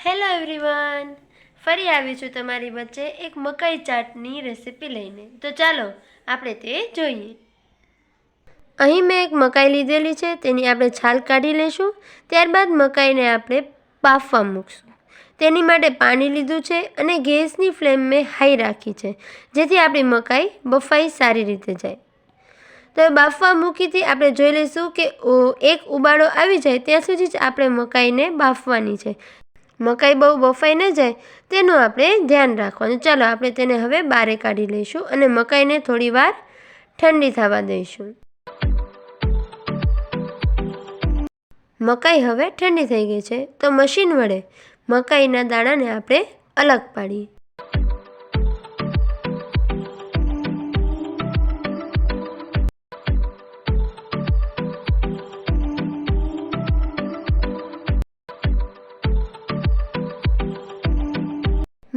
Hello everyone, ફરી આવી છું તમારી વચ્ચે એક મકાઈ ચાટની રેસીપી લઈને. તો ચાલો આપણે તે જોઈએ. અહીં મેં એક મકાઈ લીધેલી છે, તેની આપણે છાલ કાઢી લઈશું. ત્યારબાદ મકાઈને આપણે બાફવા મૂકશું. તેની માટે પાણી લીધું છે અને ગેસની ફ્લેમ મેં હાઈ રાખી છે, જેથી આપણી મકાઈ બફાઈ સારી રીતે જાય. તો બાફવા મૂકીથી આપણે જોઈ લઈશું કે એક ઉબાળો આવી જાય ત્યાં સુધી જ આપણે મકાઈને બાફવાની છે. મકાઈ બહુ બફાઈ ન જાય તેનું આપણે ધ્યાન રાખવાનું. ચાલો આપણે તેને હવે બારે કાઢી લઈશું અને મકાઈને થોડી વાર ઠંડી થવા દઈશું. મકાઈ હવે ઠંડી થઈ ગઈ છે, તો મશીન વડે મકાઈના દાણાને આપણે અલગ પાડીએ.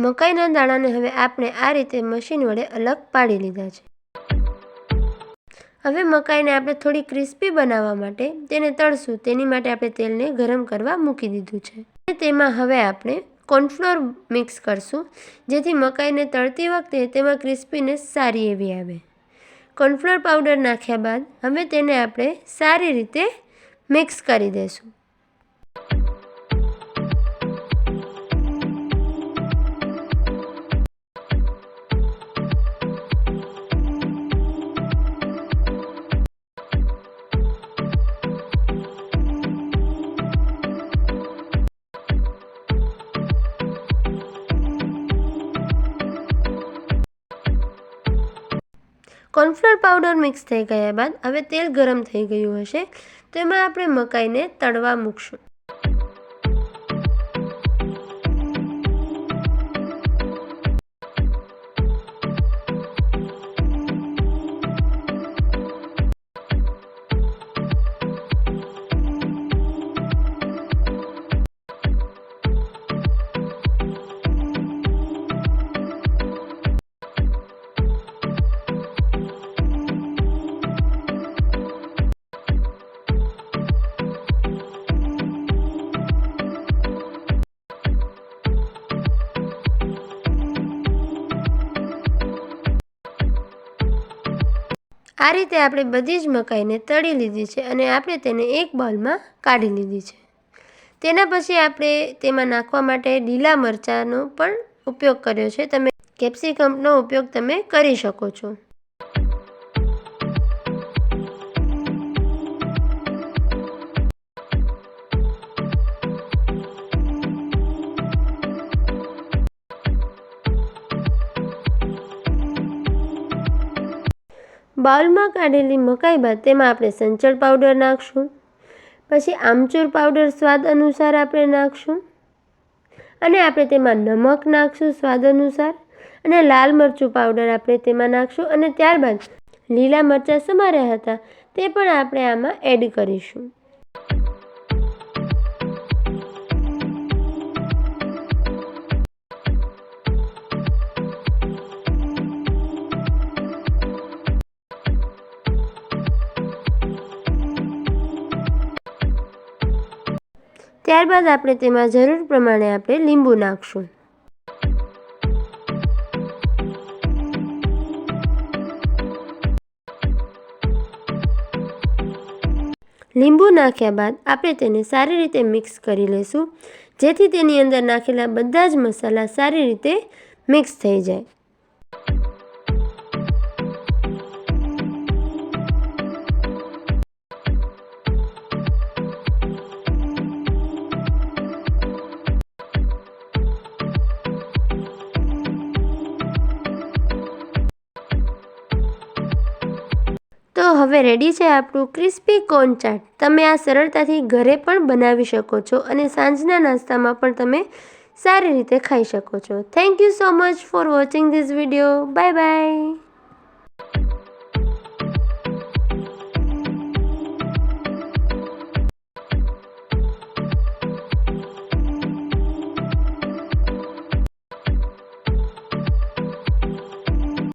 મકાઈના દાણાને હવે આપણે આ રીતે મશીન વડે અલગ પાડી લીધા છે. હવે મકાઈને આપણે થોડી ક્રિસ્પી બનાવવા માટે તેને તળશું. તેની માટે આપણે તેલને ગરમ કરવા મૂકી દીધું છે. તેમાં હવે આપણે કોર્નફ્લોર મિક્સ કરશું, જેથી મકાઈને તળતી વખતે તેમાં ક્રિસ્પીનેસ સારી એવી આવે. કોર્નફ્લોર પાવડર નાખ્યા બાદ હવે તેને આપણે સારી રીતે મિક્સ કરી દઈશું. કોર્નફ્લોર પાવડર મિક્સ થઈ ગયા બાદ હવે તેલ ગરમ થઈ ગયું હશે, તો એમાં આપણે મકાઈને તળવા મૂકશું. આ રીતે આપણે બધી જ મકાઈને તળી લીધી છે અને આપણે તેને એક બાઉલમાં કાઢી લીધી છે. તેના પછી આપણે તેમાં નાખવા માટે લીલા મરચાંનો પણ ઉપયોગ કર્યો છે. તમે કેપ્સિકમનો ઉપયોગ તમે કરી શકો છો. બાઉલમાં કાઢેલી મકાઈ બાદ તેમાં આપણે સંચળ પાવડર નાખશું. પછી આમચૂર પાવડર સ્વાદ અનુસાર આપણે નાખશું અને આપણે તેમાં નમક નાખશું સ્વાદ અનુસાર અને લાલ મરચું પાવડર આપણે તેમાં નાખશું અને ત્યારબાદ લીલા મરચાં સમાર્યા હતા તે પણ આપણે આમાં એડ કરીશું. ત્યારબાદ આપણે તેમાં જરૂર પ્રમાણે આપણે લીંબુ નાખશું. લીંબુ નાખ્યા બાદ આપણે તેને સારી રીતે મિક્સ કરી લઈશું, જેથી તેની અંદર નાખેલા બધા જ મસાલા સારી રીતે મિક્સ થઈ જાય. તો હવે રેડી છે આપણું ક્રિસ્પી કોર્ન ચાટ. તમે આ સરળતાથી ઘરે પણ બનાવી શકો છો અને સાંજના નાસ્તામાં પણ તમે સારી રીતે ખાઈ શકો છો. Thank you so much for watching this video. Bye bye.